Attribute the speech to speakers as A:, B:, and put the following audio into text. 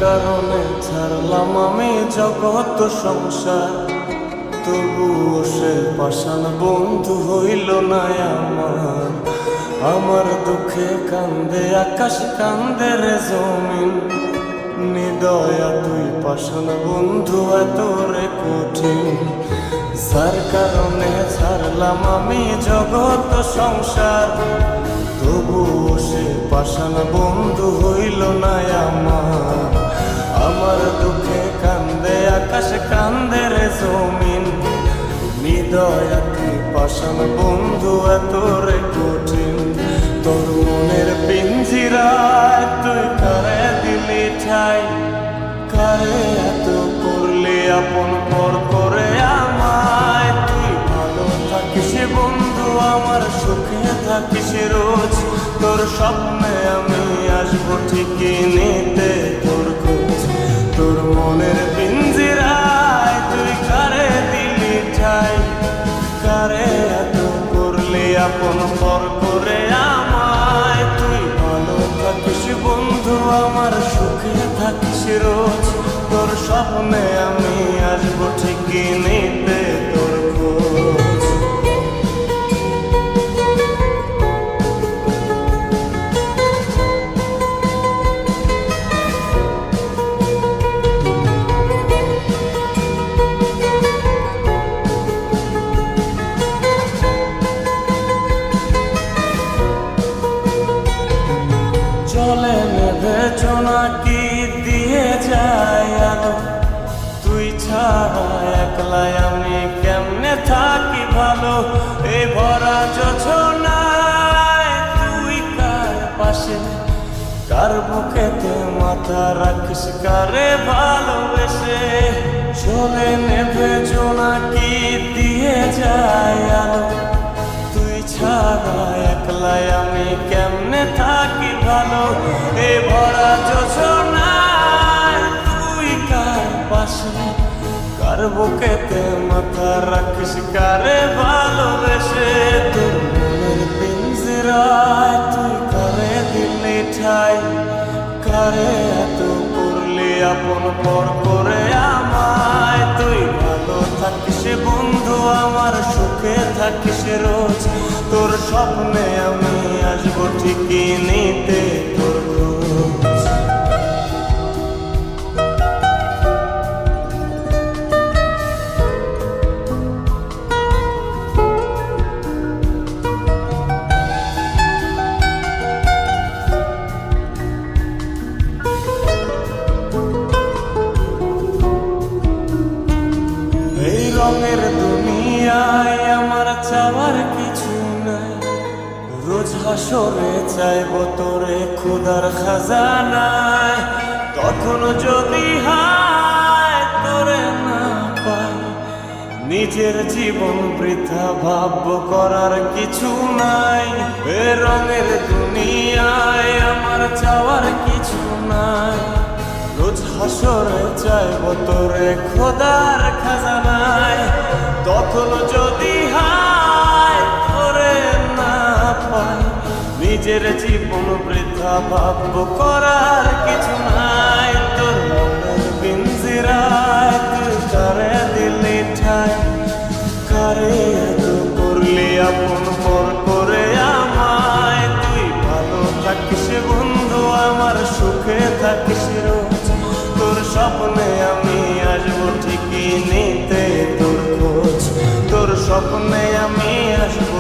A: কারণে ছাড়লাম আমি জগৎ সংসার, তবুও সে পাষাণ বন্ধু হইল না আমার। আমার দুঃখে কান্দে আকাশ, কান্দে রে জমিন, নিদয়া তুই পাষাণ বন্ধু এত রে কঠিন। যার কারণে ছাড়লাম আমি জগৎ সংসার, তবুও সে পাষাণ বন্ধু হইল না আমার। আমার দুঃখে কান্দে আকাশ, কান্দে রে জমিন, নিদয়া তুই পাষাণ বন্ধু এত রে কঠিন। তোর মনের পিঞ্জিরায় তুই কারে দিলি ঠাই, কারে এত করলি আপন পর করে আমায়। তুই ভালো থাকিস বন্ধু আমার, সুখে থাকিস রোজ, তোর স্বপ্নে আমি আসবো ঠিকই নিতে তোর খোঁজ। তোর মনের পিঞ্জিরায় তুই কারে দিলি ঠাই, কারে এত করলি আপন পর করে আমায়। তুই ভালো থাকিস বন্ধু আমার, সুখে থাকিস রোজ, তোর স্বপ্নে আমি আসবো ঠিকই নিতে তোর খোঁজ। জলে নেভে জোনাকি দিয়ে যায় আলো, তুই ছাড়া একলাই আমি কেমনে থাকি ভালো। এই ভরা যোছনায় তুই কার পাশে, কার বুকেতে মাথা রাখিস, কারে ভালোবেসে। জলে নেভে জোনাকি দিয়ে যায় আলো, তুই ছাড়া একলাই আমি কেমনে থাকি ভালো। এ ভরা যোছনায় তুই কার পাশে, কার বুকেতে মাথা রাখিস, কারে ভালোবেসে। তোর মনের পিঞ্জিরায় তুই কারে দিলি ঠাই, কারে এত করলি আপন পর করে আমায়। তুই ভালো থাকিস বন্ধু আমার, সুখে থাকিস রোজ, তোর স্বপ্নে আমি আসবো ঠিকই নিতে তোর খোঁজ। এই রঙের দুনিয়ায় আমার চাওয়ার কিছু নাই, রোজ হাসরে চাইব তোরে ক্ষুধার খাজানায়। তখন যদি হায় তোরে না পাই, নিজের জীবন বৃথা ভাববো করার কিছু নাই। এ রঙের দুনিয়ায় আমার চাওয়ার কিছু নাই, রোজ হাসরে চাইব তোরে খোদার খাজানায়। তখন যদি হায় তোরে না পাই, নিজের জীবন বৃথা ভাববো করার কিছু নাই। তোর মনের পিঞ্জিরায় তুই কারে দিলি ঠাই, কারে এত করলি আপন পর করে আমায়। তুই ভালো থাকিস বন্ধু আমার, সুখে থাকিস রোজ, তোর স্বপ্নে আমি আসবো ঠিকই নিতে তোর খোঁজ। তোর স্বপ্নে আমি আসবো